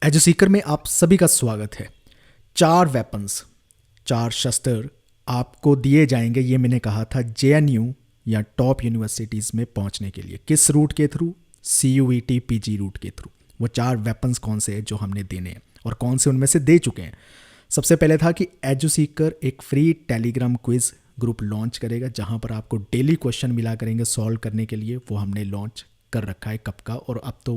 Edu Sikar में आप सभी का स्वागत है। 4 वेपन्स, 4 शस्त्र आपको दिए जाएंगे। ये मैंने कहा था जेएनयू या टॉप यूनिवर्सिटीज़ में पहुंचने के लिए। किस रूट के थ्रू? CUET PG रूट के थ्रू। वो 4 वेपन्स कौन से हैं जो हमने देने हैं और कौन से उनमें से दे चुके हैं। सबसे पहले था कि एजू सीकर एक free Telegram quiz group launch करेगा जहां पर आपको डेली क्वेश्चन मिला करेंगे सॉल्व करने के लिए। वो हमने लॉन्च कर रखा है कब का, और अब तो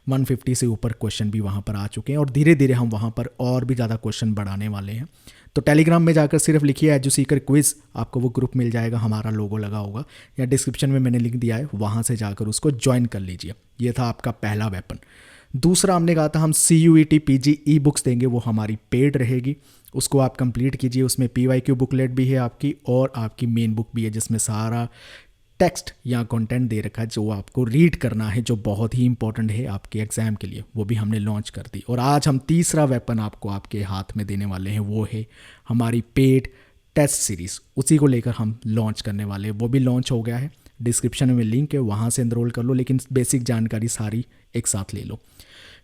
150 से ऊपर क्वेश्चन भी वहाँ पर आ चुके हैं और धीरे धीरे हम वहाँ पर और भी ज़्यादा क्वेश्चन बढ़ाने वाले हैं। तो टेलीग्राम में जाकर सिर्फ लिखिए एजू सीकर क्विज, आपको वो ग्रुप मिल जाएगा, हमारा लोगो लगा होगा या डिस्क्रिप्शन में मैंने लिंक दिया है, वहाँ से जाकर उसको ज्वाइन कर लीजिए। ये था आपका पहला वेपन। दूसरा हमने कहा था हम CUET PG ई बुक्स देंगे, वो हमारी पेड रहेगी। उसको आप कंप्लीट कीजिए। उसमें PYQ बुकलेट भी है आपकी और आपकी मेन बुक भी है जिसमें सारा टेक्स्ट या कंटेंट दे रखा है जो आपको रीड करना है, जो बहुत ही इंपॉर्टेंट है आपके एग्जाम के लिए। वो भी हमने लॉन्च कर दी। और आज हम तीसरा वेपन आपको आपके हाथ में देने वाले हैं, वो है हमारी पेड टेस्ट सीरीज़। उसी को लेकर हम लॉन्च करने वाले हैं। वो भी लॉन्च हो गया है, डिस्क्रिप्शन में लिंक है, वहाँ से एनरोल कर लो, लेकिन बेसिक जानकारी सारी एक साथ ले लो।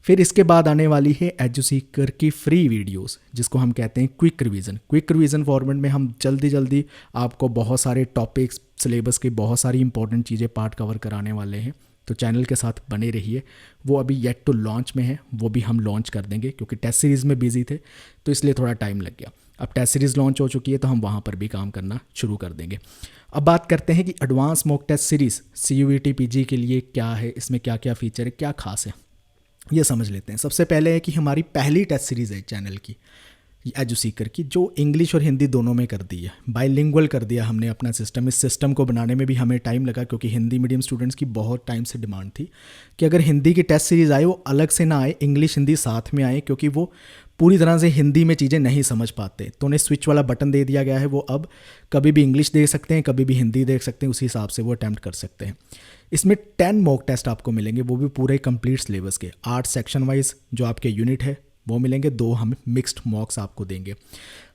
फिर इसके बाद आने वाली है एजू सीकर की फ्री वीडियोस, जिसको हम कहते हैं quick revision. Quick revision format में हम जल्दी जल्दी आपको बहुत सारे टॉपिक्स, सिलेबस की बहुत सारी इंपॉर्टेंट चीज़ें पार्ट कवर कराने वाले हैं। तो चैनल के साथ बने रहिए। वो अभी येट टू लॉन्च में है, वो भी हम लॉन्च कर देंगे क्योंकि टेस्ट सीरीज़ में बिजी थे तो इसलिए थोड़ा टाइम लग गया। अब टेस्ट सीरीज़ लॉन्च हो चुकी है तो हम वहाँ पर भी काम करना शुरू कर देंगे। अब बात करते हैं कि advance mock test series CUET PG के लिए क्या है, इसमें क्या क्या फीचर है, क्या खास है, ये समझ लेते हैं। सबसे पहले है कि हमारी पहली टेस्ट सीरीज़ है चैनल की, एजू सीकर की, जो इंग्लिश और हिंदी दोनों में कर दी है। बाइलिंगुअल कर दिया हमने अपना सिस्टम। इस सिस्टम को बनाने में भी हमें टाइम लगा क्योंकि हिंदी मीडियम स्टूडेंट्स की बहुत टाइम से डिमांड थी कि अगर हिंदी की टेस्ट सीरीज़ आए वो अलग से ना आए, इंग्लिश हिंदी साथ में आए, क्योंकि वो पूरी तरह से हिंदी में चीज़ें नहीं समझ पाते। तो उन्हें स्विच वाला बटन दे दिया गया है, वो अब कभी भी इंग्लिश देख सकते हैं, कभी भी हिंदी देख सकते हैं, उसी हिसाब से वो अटैम्प्ट कर सकते हैं। इसमें 10 मॉक टेस्ट आपको मिलेंगे, वो भी पूरे कंप्लीट सिलेबस के। 8 सेक्शन वाइज जो आपके यूनिट है वो मिलेंगे, 2 हम मिक्स्ड मॉक्स आपको देंगे।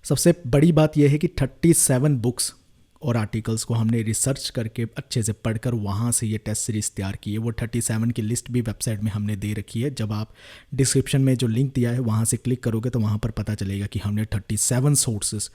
सबसे बड़ी बात यह है कि 37 बुक्स और आर्टिकल्स को हमने रिसर्च करके अच्छे से पढ़कर वहाँ से ये टेस्ट सीरीज़ तैयार की है। वो 37 की लिस्ट भी वेबसाइट में हमने दे रखी है। जब आप डिस्क्रिप्शन में जो लिंक दिया है वहाँ से क्लिक करोगे तो वहाँ पर पता चलेगा कि हमने 37 सोर्सेज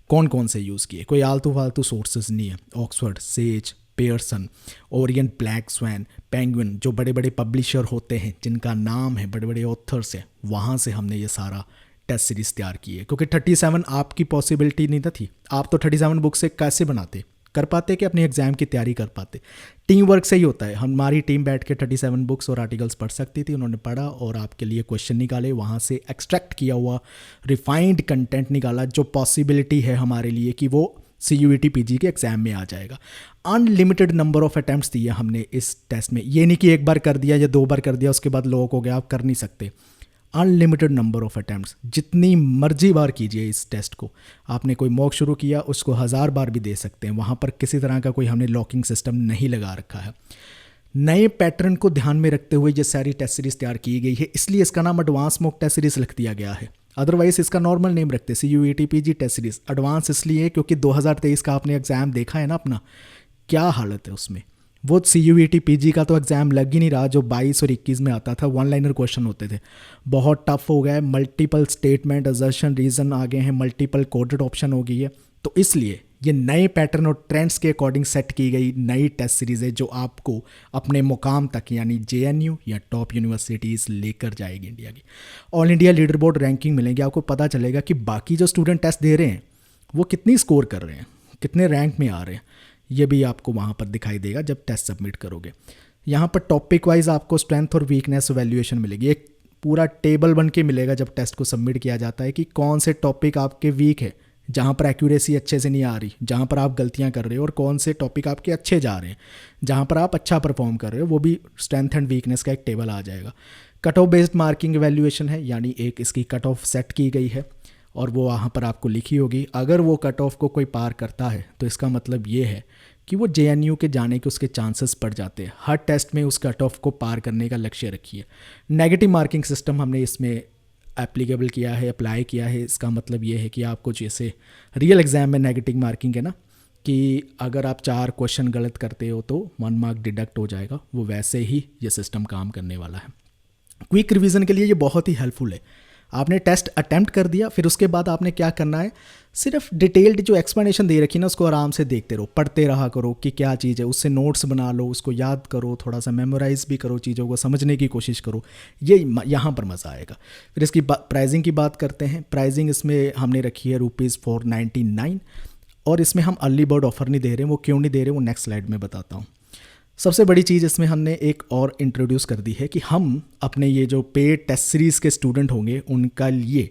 कौन कौन से यूज़ किए। कोई आलतू फालतू सोर्सेज नहीं है। Oxford, says, Pearson, Orient black swan, penguin, जो बड़े बड़े पब्लिशर होते हैं जिनका नाम है, बड़े बड़े ऑथर्स हैं, वहाँ से हमने ये सारा टेस्ट सीरीज़ तैयार की है। क्योंकि 37 आपकी पॉसिबिलिटी नहीं थी। आप तो 37 बुक से कैसे बनाते, कर पाते कि अपने एग्जाम की तैयारी कर पाते। टीम वर्क से ही होता है। हमारी टीम बैठ के 37 बुक्स और आर्टिकल्स पढ़ सकती थी। उन्होंने पढ़ा और आपके लिए क्वेश्चन निकाले, वहाँ से एक्सट्रैक्ट किया हुआ रिफाइंड कंटेंट निकाला जो पॉसिबिलिटी है हमारे लिए कि वो CUET PG के एग्जाम में आ जाएगा। अनलिमिटेड नंबर ऑफ अटैम्प्ट्स दिए हमने इस टेस्ट में। ये नहीं कि एक बार कर दिया या 2 बार कर दिया उसके बाद लॉक हो गया, आप कर नहीं सकते। अनलिमिटेड नंबर ऑफ अटैम्प्ट्स, जितनी मर्जी बार कीजिए इस टेस्ट को। आपने कोई मॉक शुरू किया उसको 1000 बार भी दे सकते हैं। वहाँ पर किसी तरह का कोई हमने लॉकिंग सिस्टम नहीं लगा रखा है। नए पैटर्न को ध्यान में रखते हुए ये सारी टेस्ट सीरीज तैयार की गई है, इसलिए इसका नाम एडवांस मॉक टेस्ट सीरीज लिख दिया गया है। अदरवाइज इसका नॉर्मल नेम रखते CUET PG test series. Advance इसलिए क्योंकि 2023 का आपने एग्जाम देखा है ना अपना, क्या हालत है उसमें। वो CUET PG का तो एग्जाम लग ही नहीं रहा जो 22 और 21 में आता था। 1 लाइनर क्वेश्चन होते थे, बहुत टफ हो गया है। मल्टीपल स्टेटमेंट, असर्शन, रीजन आ गए हैं, मल्टीपल कोडेड ऑप्शन हो गई है। तो इसलिए ये नए पैटर्न और ट्रेंड्स के अकॉर्डिंग सेट की गई नई टेस्ट सीरीज है जो आपको अपने मुकाम तक यानी JNU या टॉप यूनिवर्सिटीज़ लेकर जाएगी इंडिया की। All India leader board ranking मिलेंगे, आपको पता चलेगा कि बाकी जो स्टूडेंट टेस्ट दे रहे हैं वो कितनी स्कोर कर रहे हैं, कितने रैंक में आ रहे हैं। ये भी आपको वहाँ पर दिखाई देगा जब टेस्ट सबमिट करोगे। यहाँ पर टॉपिक वाइज आपको स्ट्रेंथ और वीकनेस वैल्यूएशन मिलेगी। एक पूरा टेबल बन के मिलेगा जब टेस्ट को सबमिट किया जाता है कि कौन से टॉपिक आपके वीक है, जहाँ पर एक्यूरेसी अच्छे से नहीं आ रही, जहाँ पर आप गलतियाँ कर रहे हो, और कौन से टॉपिक आपके अच्छे जा रहे हैं, जहाँ पर आप अच्छा परफॉर्म कर रहे हो। वो भी स्ट्रेंथ एंड वीकनेस का एक टेबल आ जाएगा। Cut off based marking valuation है, यानी एक इसकी कट ऑफ सेट की गई है और वो वहाँ पर आपको लिखी होगी। अगर वो कट ऑफ को कोई पार करता है तो इसका मतलब ये है कि वो JNU के जाने के उसके चांसेस बढ़ जाते हैं। हर टेस्ट में उस कट ऑफ को पार करने का लक्ष्य रखिए। नेगेटिव मार्किंग सिस्टम हमने इसमें एप्लीकेबल किया है, अप्लाई किया है। इसका मतलब ये है कि आपको जैसे रियल एग्जाम में नेगेटिव मार्किंग है ना, कि अगर आप 4 क्वेश्चन गलत करते हो तो 1 मार्क डिडक्ट हो जाएगा, वो वैसे ही ये सिस्टम काम करने वाला है। क्विक रिवीजन के लिए ये बहुत ही हेल्पफुल है। आपने टेस्ट अटेम्प्ट कर दिया, फिर उसके बाद आपने क्या करना है, सिर्फ डिटेल्ड जो एक्सप्लेनेशन दे रखी है ना उसको आराम से देखते रहो, पढ़ते रहा करो कि क्या चीज़ है, उससे नोट्स बना लो, उसको याद करो, थोड़ा सा मेमोराइज भी करो, चीज़ों को समझने की कोशिश करो, ये यहाँ पर मज़ा आएगा। फिर इसकी प्राइसिंग की बात करते हैं। प्राइसिंग इसमें हमने रखी है ₹499, और इसमें हम अर्ली बर्ड ऑफर नहीं दे रहे। वो क्यों नहीं दे रहे वो नेक्स्ट स्लाइड में बताता हूँ। सबसे बड़ी चीज़ इसमें हमने एक और इंट्रोड्यूस कर दी है कि हम अपने ये जो पेड टेस्ट सीरीज़ के स्टूडेंट होंगे उनका लिए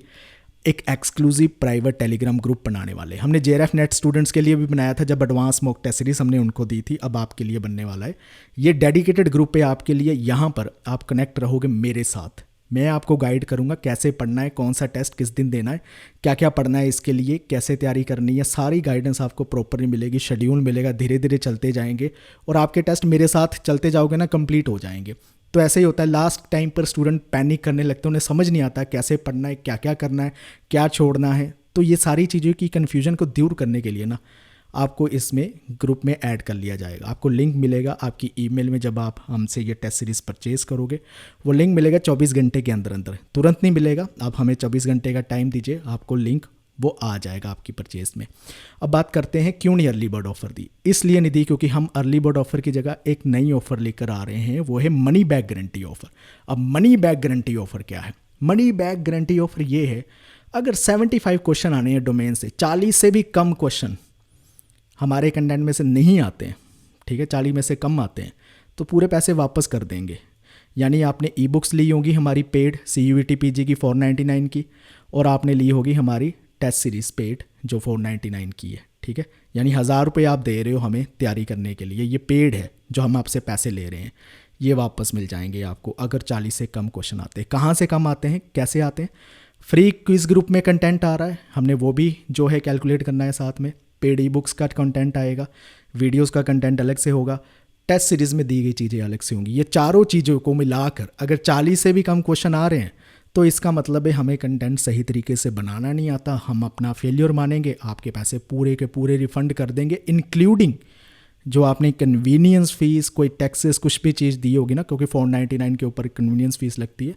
एक एक्सक्लूसिव प्राइवेट टेलीग्राम ग्रुप बनाने वाले। हमने JRF नेट स्टूडेंट्स के लिए भी बनाया था जब एडवांस मॉक टेस्ट सीरीज़ हमने उनको दी थी, अब आपके लिए बनने वाला है ये डेडिकेटेड ग्रुप है आपके लिए। यहाँ पर आप कनेक्ट रहोगे मेरे साथ, मैं आपको गाइड करूंगा कैसे पढ़ना है, कौन सा टेस्ट किस दिन देना है, क्या क्या पढ़ना है इसके लिए, कैसे तैयारी करनी है, सारी गाइडेंस आपको प्रॉपरली मिलेगी, शेड्यूल मिलेगा, धीरे धीरे चलते जाएंगे और आपके टेस्ट मेरे साथ चलते जाओगे ना कंप्लीट हो जाएंगे। तो ऐसे ही होता है, लास्ट टाइम पर स्टूडेंट पैनिक करने लगते हैं, उन्हें समझ नहीं आता कैसे पढ़ना है, क्या क्या करना है, क्या छोड़ना है। तो ये सारी चीज़ों की कन्फ्यूजन को दूर करने के लिए ना आपको इसमें ग्रुप में ऐड कर लिया जाएगा। आपको लिंक मिलेगा आपकी ईमेल में, जब आप हमसे ये टेस्ट सीरीज़ परचेज़ करोगे वो लिंक मिलेगा 24 घंटे के अंदर अंदर, तुरंत नहीं मिलेगा। आप हमें 24 घंटे का टाइम दीजिए, आपको लिंक वो आ जाएगा आपकी परचेज़ में। अब बात करते हैं क्यों नहीं अर्ली बर्ड ऑफ़र दी। इसलिए नहीं दी क्योंकि हम अर्ली बर्ड ऑफ़र की जगह एक नई ऑफ़र लेकर आ रहे हैं, वो है मनी बैक गारंटी ऑफ़र। अब मनी बैक गारंटी ऑफ़र क्या है? मनी बैक गारंटी ऑफ़र ये है, अगर 75 क्वेश्चन आने हैं डोमेन से, 40 से भी कम क्वेश्चन हमारे कंटेंट में से नहीं आते हैं, ठीक है, 40 में से कम आते हैं, तो पूरे पैसे वापस कर देंगे। यानी आपने ई बुक्स ली होगी हमारी पेड CUET PG की 499 की, और आपने ली होगी हमारी टेस्ट सीरीज़ पेड जो 499 की है, ठीक है। यानी 1000 रुपये आप दे रहे हो हमें तैयारी करने के लिए, ये पेड है जो हम आपसे पैसे ले रहे हैं, ये वापस मिल जाएंगे आपको अगर 40 से कम क्वेश्चन आते हैं। कहाँ से कम आते हैं, कैसे आते हैं? फ्री क्विज़ ग्रुप में कंटेंट आ रहा है, हमने वो भी जो है कैलकुलेट करना है, साथ में पेड ई बुक्स का कंटेंट आएगा, वीडियोस का कंटेंट अलग से होगा, टेस्ट सीरीज़ में दी गई चीज़ें अलग से होंगी। ये चारों चीज़ों को मिलाकर अगर 40 से भी कम क्वेश्चन आ रहे हैं तो इसका मतलब है हमें कंटेंट सही तरीके से बनाना नहीं आता, हम अपना फेलियर मानेंगे, आपके पैसे पूरे के पूरे रिफ़ंड कर देंगे, इंक्लूडिंग जो आपने कन्वीनियंस फ़ीस, कोई टैक्सेस, कुछ भी चीज़ दी होगी ना, क्योंकि 499 के ऊपर कन्वीनियंस फ़ीस लगती है,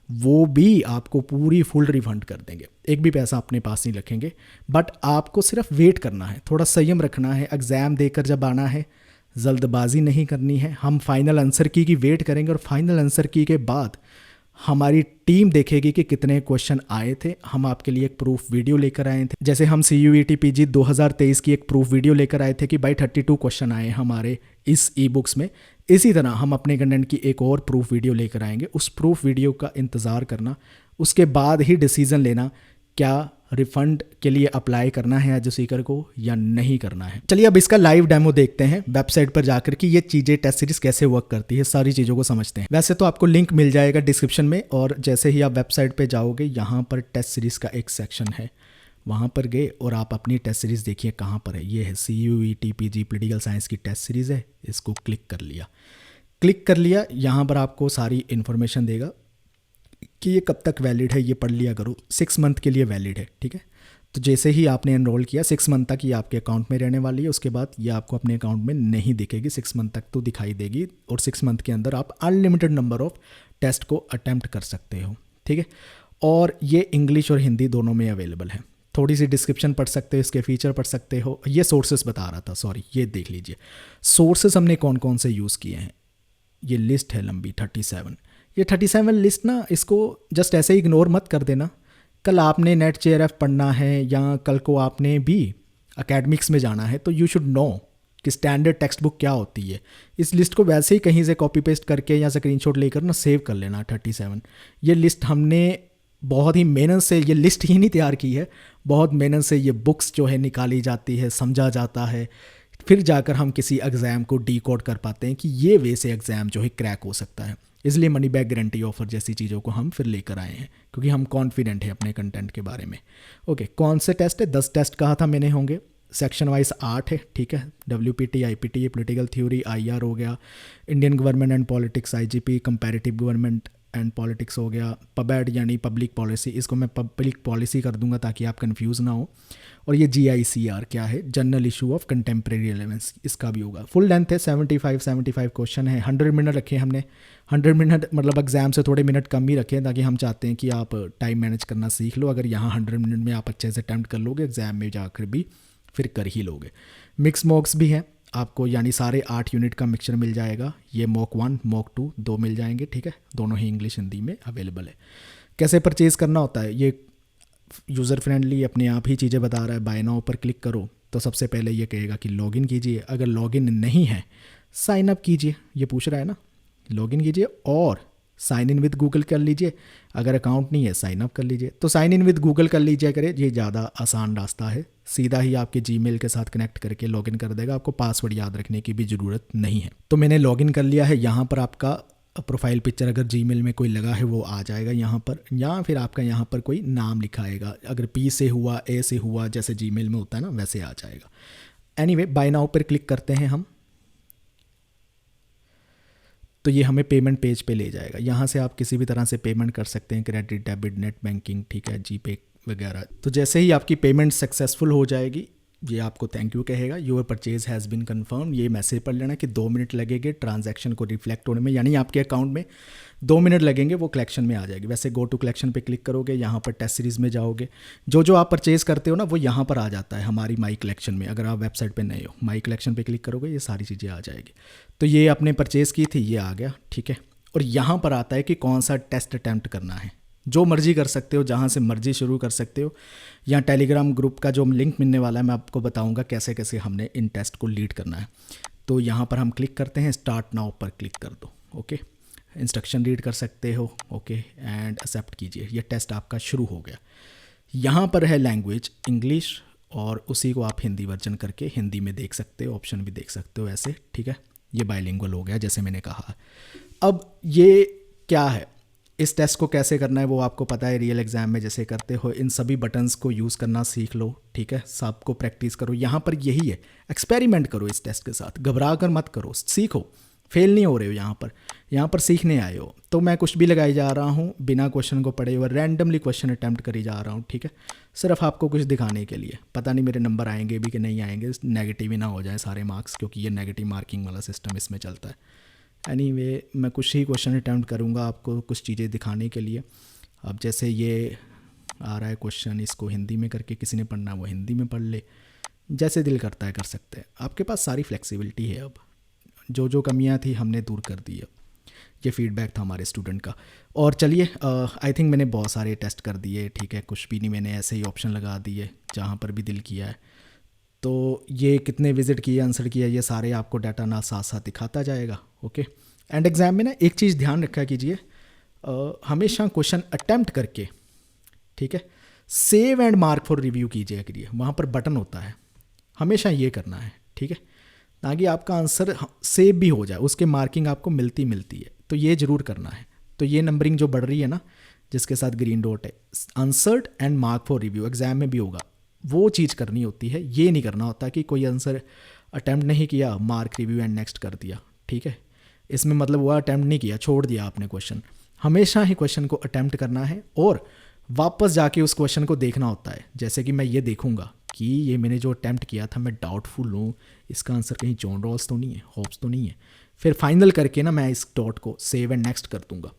वो भी आपको पूरी फुल रिफंड कर देंगे, एक भी पैसा अपने पास नहीं रखेंगे। बट आपको सिर्फ वेट करना है, थोड़ा संयम रखना है, एग्ज़ाम देकर जब आना है जल्दबाजी नहीं करनी है। हम फाइनल आंसर की वेट करेंगे, और फाइनल आंसर की के बाद हमारी टीम देखेगी कि कितने क्वेश्चन आए थे। हम आपके लिए एक प्रूफ वीडियो लेकर आए थे, जैसे हम CUET PG 2023 की एक प्रूफ वीडियो लेकर आए थे कि भाई 32 क्वेश्चन आए हमारे इस ई बुक्स में। इसी तरह हम अपने कंटेंट की एक और प्रूफ वीडियो लेकर आएंगे, उस प्रूफ वीडियो का इंतज़ार करना, उसके बाद ही डिसीज़न लेना क्या रिफ़ंड के लिए अप्लाई करना है एज सीकर को या नहीं करना है। चलिए अब इसका लाइव डेमो देखते हैं वेबसाइट पर जाकर कि ये चीज़ें टेस्ट सीरीज़ कैसे वर्क करती है, सारी चीज़ों को समझते हैं। वैसे तो आपको लिंक मिल जाएगा डिस्क्रिप्शन में, और जैसे ही आप वेबसाइट पर जाओगे यहाँ पर टेस्ट सीरीज़ का एक सेक्शन है, वहाँ पर गए और आप अपनी टेस्ट सीरीज़ देखिए कहाँ पर है। ये है CUET PG पॉलिटिकल साइंस की टेस्ट सीरीज़ है, इसको क्लिक कर लिया। यहाँ पर आपको सारी इन्फॉर्मेशन देगा कि ये कब तक वैलिड है, ये पढ़ लिया करो, 6 मंथ के लिए वैलिड है, ठीक है। तो जैसे ही आपने एनरोल किया 6 मंथ तक ये आपके अकाउंट में रहने वाली है, उसके बाद ये आपको अपने अकाउंट में नहीं दिखेगी, 6 मंथ तक तो दिखाई देगी, और 6 मंथ के अंदर आप अनलिमिटेड नंबर ऑफ टेस्ट को अटैम्प्ट कर सकते हो, ठीक है। और ये इंग्लिश और हिंदी दोनों में अवेलेबल है। थोड़ी सी डिस्क्रिप्शन पढ़ सकते हो, इसके फीचर पढ़ सकते हो। ये सोर्सेस बता रहा था, सॉरी, ये देख लीजिए सोर्सेस हमने कौन कौन से यूज़ किए हैं। ये लिस्ट है लंबी 37, ये 37 लिस्ट ना, इसको जस्ट ऐसे ही इग्नोर मत कर देना। कल आपने नेट JRF पढ़ना है या कल को आपने भी एकेडमिक्स में जाना है, तो यू शुड नो कि स्टैंडर्ड टेक्स्ट बुक क्या होती है। इस लिस्ट को वैसे ही कहीं से कॉपी पेस्ट करके या स्क्रीनशॉट लेकर ना सेव कर लेना 37। ये लिस्ट हमने बहुत ही मेहनत से, ये लिस्ट ही नहीं तैयार की है, बहुत मेहनत से ये बुक्स जो है निकाली जाती है, समझा जाता है, फिर जाकर हम किसी एग्ज़ाम को डीकोड कर पाते हैं कि ये वे से एग्ज़ाम जो है क्रैक हो सकता है। इसलिए मनी बैक गारंटी ऑफर जैसी चीज़ों को हम फिर लेकर आए हैं, क्योंकि हम कॉन्फिडेंट हैं अपने कंटेंट के बारे में। ओके, कौन से टेस्ट है? 10 टेस्ट कहा था मैंने होंगे, सेक्शन वाइज 8 है, ठीक है। WPT, IPT, political theory, IR हो गया, Indian government and politics, IGP, comparative government, and politics हो गया, पबैड यानी पब्लिक पॉलिसी, इसको मैं पब्लिक पॉलिसी कर दूंगा ताकि आप कंफ्यूज ना हो। और ये GICR क्या है, general issue of contemporary relevance, इसका भी होगा। फुल लेंथ है, 75 क्वेश्चन है, 100 मिनट रखे हमने। 100 मिनट मतलब एग्जाम से थोड़े मिनट कम ही रखें, ताकि हम चाहते हैं कि आप टाइम मैनेज करना सीख लो। अगर यहाँ 100 मिनट में आप अच्छे से अटैम्प्ट कर लोगे, एग्जाम में जाकर भी फिर कर ही लोगे। मिक्स मॉक्स भी हैं आपको, यानी सारे 8 यूनिट का मिक्सचर मिल जाएगा। ये मॉक 1 मॉक 2 दो मिल जाएंगे, ठीक है, दोनों ही इंग्लिश हिंदी में अवेलेबल है। कैसे परचेज़ करना होता है, ये यूज़र फ्रेंडली अपने आप ही चीज़ें बता रहा है। बाय नाउ पर क्लिक करो तो सबसे पहले ये कहेगा कि लॉगिन कीजिए, अगर लॉगिन नहीं है साइन अप कीजिए, ये पूछ रहा है ना, लॉगिन कीजिए और साइन इन विद गूगल कर लीजिए। अगर अकाउंट नहीं है साइन अप कर लीजिए। तो साइन इन विद गूगल कर लीजिए करें, ये ज़्यादा आसान रास्ता है, सीधा ही आपके जीमेल के साथ कनेक्ट करके लॉगिन कर देगा, आपको पासवर्ड याद रखने की भी ज़रूरत नहीं है। तो मैंने लॉगिन कर लिया है। यहाँ पर आपका प्रोफाइल पिक्चर अगर जीमेल में कोई लगा है वो आ जाएगा यहाँ पर, या फिर आपका यहाँ पर कोई नाम लिखा आएगा, अगर P से हुआ, A से हुआ, जैसे जीमेल में होता है ना वैसे आ जाएगा। एनीवे बाय नाउ पर क्लिक करते हैं हम, तो ये हमें पेमेंट पेज पे ले जाएगा। यहाँ से आप किसी भी तरह से पेमेंट कर सकते हैं, क्रेडिट, डेबिट, नेट बैंकिंग, ठीक है, जीपे वगैरह। तो जैसे ही आपकी पेमेंट सक्सेसफुल हो जाएगी, ये आपको थैंक यू कहेगा, your purchase has been confirm. ये मैसेज पढ़ लेना कि 2 मिनट लगेंगे ट्रांजैक्शन को रिफ्लेक्ट होने में, यानी आपके अकाउंट में 2 मिनट लगेंगे, वो कलेक्शन में आ जाएगी। वैसे गो टू कलेक्शन पे क्लिक करोगे, यहाँ पर टेस्ट सीरीज़ में जाओगे, जो आप परचेज़ करते हो ना वो यहाँ पर आ जाता है हमारी माई कलेक्शन में। अगर आप वेबसाइट पर नए हो, माई कलेक्शन पर क्लिक करोगे, ये सारी चीज़ें आ जाएगी। तो ये आपने परचेज़ की थी, ये आ गया, ठीक है। और यहाँ पर आता है कि कौन सा टेस्ट अटैम्प्ट करना है, जो मर्जी कर सकते हो, जहाँ से मर्जी शुरू कर सकते हो। या टेलीग्राम ग्रुप का जो लिंक मिलने वाला है, मैं आपको बताऊंगा कैसे कैसे हमने इन टेस्ट को लीड करना है। तो यहाँ पर हम क्लिक करते हैं, स्टार्ट नाउ पर क्लिक कर दो, ओके। इंस्ट्रक्शन रीड कर सकते हो, ओके, एंड एक्सेप्ट कीजिए। ये टेस्ट आपका शुरू हो गया। यहाँ पर है लैंग्वेज इंग्लिश, और उसी को आप हिंदी वर्जन करके हिंदी में देख सकते हो, ऑप्शन भी देख सकते हो ऐसे, ठीक है। ये बाइलिंगुअल हो गया जैसे मैंने कहा। अब ये क्या है, इस टेस्ट को कैसे करना है वो आपको पता है, रियल एग्जाम में जैसे करते हो। इन सभी बटन्स को यूज़ करना सीख लो, ठीक है, सबको प्रैक्टिस करो। यहाँ पर यही है, एक्सपेरिमेंट करो इस टेस्ट के साथ, घबरा कर मत करो, सीखो। फेल नहीं हो रहे हो यहाँ पर सीखने आए हो। तो मैं कुछ भी लगाई जा रहा हूँ, बिना क्वेश्चन को पढ़े हुए रैंडमली क्वेश्चन अटैम्प्ट करी जा रहा हूँ, ठीक है, सिर्फ आपको कुछ दिखाने के लिए। पता नहीं मेरे नंबर आएंगे भी कि नहीं आएंगे, नेगेटिव ही ना हो जाए सारे मार्क्स, क्योंकि ये नेगेटिव मार्किंग वाला सिस्टम इसमें चलता है। एनीवे मैं कुछ ही क्वेश्चन अटैम्प्ट करूँगा आपको कुछ चीज़ें दिखाने के लिए। अब जैसे ये आ रहा है क्वेश्चन, इसको हिंदी में करके किसी ने पढ़ना वो हिंदी में पढ़ ले, जैसे दिल करता है कर सकते हैं। आपके पास सारी फ्लेक्सिबिलिटी है। अब जो कमियां थी हमने दूर कर दी है। ये फीडबैक था हमारे स्टूडेंट का। और चलिए, आई थिंक मैंने बहुत सारे टेस्ट कर दिए, ठीक है, कुछ भी नहीं, मैंने ऐसे ही ऑप्शन लगा दिए जहाँ पर भी दिल किया है। तो ये कितने विजिट किए, आंसर किया, ये सारे आपको डाटा ना साथ साथ दिखाता जाएगा, ओके। एंड एग्ज़ाम में ना एक चीज़ ध्यान रखा कीजिए, हमेशा क्वेश्चन अटैम्प्ट करके, ठीक है, save and mark for review कीजिए करिए, वहाँ पर बटन होता है, हमेशा ये करना है, ठीक है, ताकि आपका आंसर सेव भी हो जाए, उसके मार्किंग आपको मिलती है। तो ये ज़रूर करना है। तो ये नंबरिंग जो बढ़ रही है ना, जिसके साथ ग्रीन डॉट है, answered and mark for review, exam में भी होगा, वो चीज़ करनी होती है। ये नहीं करना होता कि कोई आंसर अटैम्प्ट नहीं किया, मार्क रिव्यू एंड नेक्स्ट कर दिया, ठीक है। इसमें मतलब वो अटैम्प्ट नहीं किया, छोड़ दिया आपने क्वेश्चन। हमेशा ही क्वेश्चन को अटैम्प्ट करना है और वापस जाके उस क्वेश्चन को देखना होता है। जैसे कि मैं ये देखूंगा कि ये मैंने जो अटैम्प्ट किया था, मैं डाउटफुल हूँ, इसका आंसर कहीं जॉन रॉल्स तो नहीं है, होप्स तो नहीं है। फिर फाइनल करके ना मैं इस डॉट को सेव एंड नेक्स्ट कर दूंगा।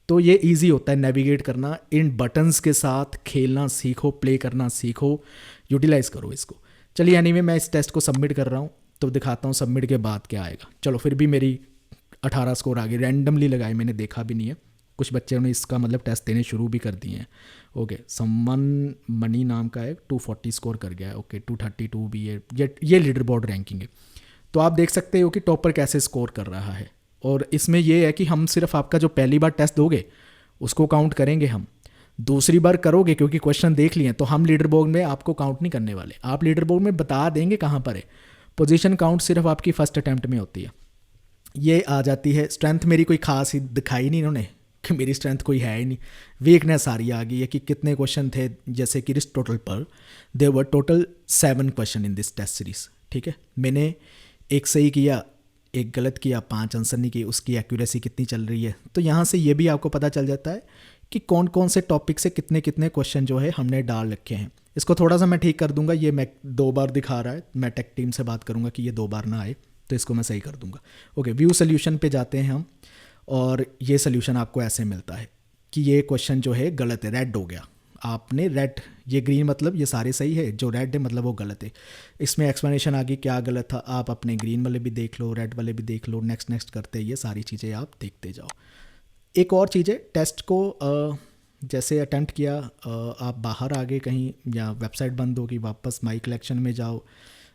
तो ये इजी होता है नेविगेट करना, इन बटन्स के साथ खेलना सीखो, प्ले करना सीखो, यूटिलाइज करो इसको। चलिए एनीवे मैं इस टेस्ट को सबमिट कर रहा हूँ, तो दिखाता हूँ सबमिट के बाद क्या आएगा। चलो फिर भी मेरी 18 स्कोर आ गई, रैंडमली लगाए, मैंने देखा भी नहीं है। कुछ बच्चों ने इसका मतलब टेस्ट देने शुरू भी कर दिए हैं, ओके। सम्मन मनी नाम का है, 240 स्कोर कर गया है, ओके। 232 भी है, ये लीडर बोर्ड रैंकिंग है। तो आप देख सकते हो कि टॉपर कैसे स्कोर कर रहा है। और इसमें यह है कि हम सिर्फ आपका जो पहली बार टेस्ट दोगे उसको काउंट करेंगे, हम दूसरी बार करोगे क्योंकि क्वेश्चन देख लिए तो हम लीडर बोर्ड में आपको काउंट नहीं करने वाले। आप लीडर बोर्ड में बता देंगे कहाँ पर है, पोजीशन काउंट सिर्फ आपकी फर्स्ट अटैम्प्ट में होती है। ये आ जाती है। स्ट्रेंथ मेरी कोई खास ही दिखाई नहीं इन्होंने कि मेरी स्ट्रेंथ कोई है ही नहीं। वीकनेस सारी आ गई है कि कितने क्वेश्चन थे, जैसे कि इस टोटल पर there were total 7 question in this test series, ठीक है। मैंने एक सही किया, एक गलत किया, 5 आंसर नहीं किए, उसकी एक्यूरेसी कितनी चल रही है। तो यहाँ से ये भी आपको पता चल जाता है कि कौन कौन से टॉपिक से कितने कितने क्वेश्चन जो है हमने डाल रखे हैं। इसको थोड़ा सा मैं ठीक कर दूंगा, ये मैं 2 बार दिखा रहा है, मैं टेक टीम से बात करूंगा कि ये 2 बार ना आए, तो इसको मैं सही कर दूंगा। ओके, व्यू सोल्यूशन पे जाते हैं हम, और ये सोल्यूशन आपको ऐसे मिलता है कि ये क्वेश्चन जो है गलत है, रेड हो गया। आपने रेड, ये ग्रीन मतलब ये सारे सही है, जो रेड है मतलब वो गलत है। इसमें एक्सप्लेनेशन आगे क्या गलत था, आप अपने ग्रीन वाले भी देख लो, रेड वाले भी देख लो, नेक्स्ट नेक्स्ट करते ये सारी चीज़ें आप देखते जाओ। एक और चीज़ है, टेस्ट को जैसे अटेम्प्ट किया, आप बाहर आ गए कहीं या वेबसाइट बंद होगी, वापस माई कलेक्शन में जाओ,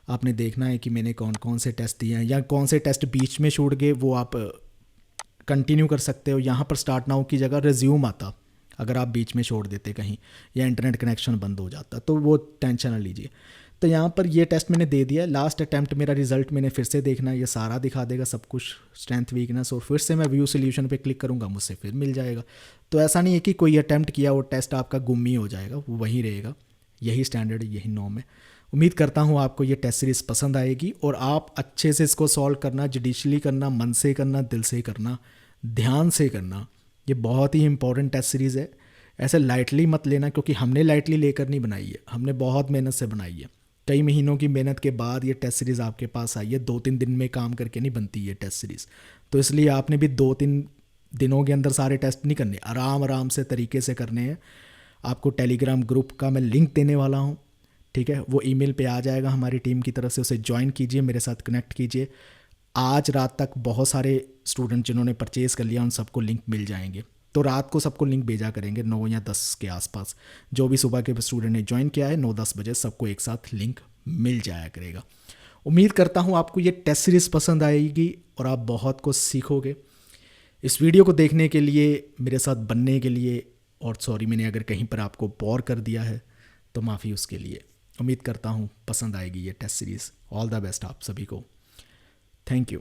आपने देखना है कि मैंने कौन कौन से टेस्ट दिए हैं या कौन से टेस्ट बीच में छूट गए, वो आप कंटिन्यू कर सकते हो। यहाँ पर स्टार्ट नाउ की जगह रिज्यूम आता, अगर आप बीच में छोड़ देते कहीं या इंटरनेट कनेक्शन बंद हो जाता, तो वो टेंशन ना लीजिए। तो यहाँ पर ये टेस्ट मैंने दे दिया, लास्ट अटैम्प्ट मेरा रिजल्ट मैंने फिर से देखना है, ये सारा दिखा देगा सब कुछ, स्ट्रेंथ वीकनेस, और फिर से मैं व्यू सोल्यूशन पे क्लिक करूँगा, मुझसे फिर मिल जाएगा। तो ऐसा नहीं है कि कोई अटैम्प्ट किया वो टेस्ट आपका गुम ही हो जाएगा, वो वहीं रहेगा। यही स्टैंडर्ड, यही नॉर्म है। उम्मीद करता हूँ आपको ये टेस्ट सीरीज़ पसंद आएगी और आप अच्छे से इसको सॉल्व करना, जुडिशली करना, मन से करना, दिल से करना, ध्यान से करना। ये बहुत ही इंपॉर्टेंट टेस्ट सीरीज़ है, ऐसे लाइटली मत लेना, क्योंकि हमने लाइटली लेकर नहीं बनाई है, हमने बहुत मेहनत से बनाई है। कई महीनों की मेहनत के बाद ये टेस्ट सीरीज़ आपके पास आई है, 2-3 दिन में काम करके नहीं बनती ये टेस्ट सीरीज़। तो इसलिए आपने भी 2-3 दिनों के अंदर सारे टेस्ट नहीं करने, आराम आराम से तरीके से करने हैं। आपको टेलीग्राम ग्रुप का मैं लिंक देने वाला हूँ, ठीक है, वो ईमेल पे आ जाएगा हमारी टीम की तरफ से, उसे ज्वाइन कीजिए, मेरे साथ कनेक्ट कीजिए। आज रात तक बहुत सारे स्टूडेंट जिन्होंने परचेज़ कर लिया उन सबको लिंक मिल जाएंगे, तो रात को सबको लिंक भेजा करेंगे 9 या 10 के आसपास। जो भी सुबह के स्टूडेंट ने ज्वाइन किया है 9-10 बजे सबको एक साथ लिंक मिल जाया करेगा। उम्मीद करता हूँ आपको ये टेस्ट सीरीज़ पसंद आएगी और आप बहुत कुछ सीखोगे। इस वीडियो को देखने के लिए, मेरे साथ बनने के लिए, और सॉरी मैंने अगर कहीं पर आपको बोर कर दिया है तो माफ़ी उसके लिए। उम्मीद करता हूँ पसंद आएगी ये test series. All the best आप सभी को, थैंक यू।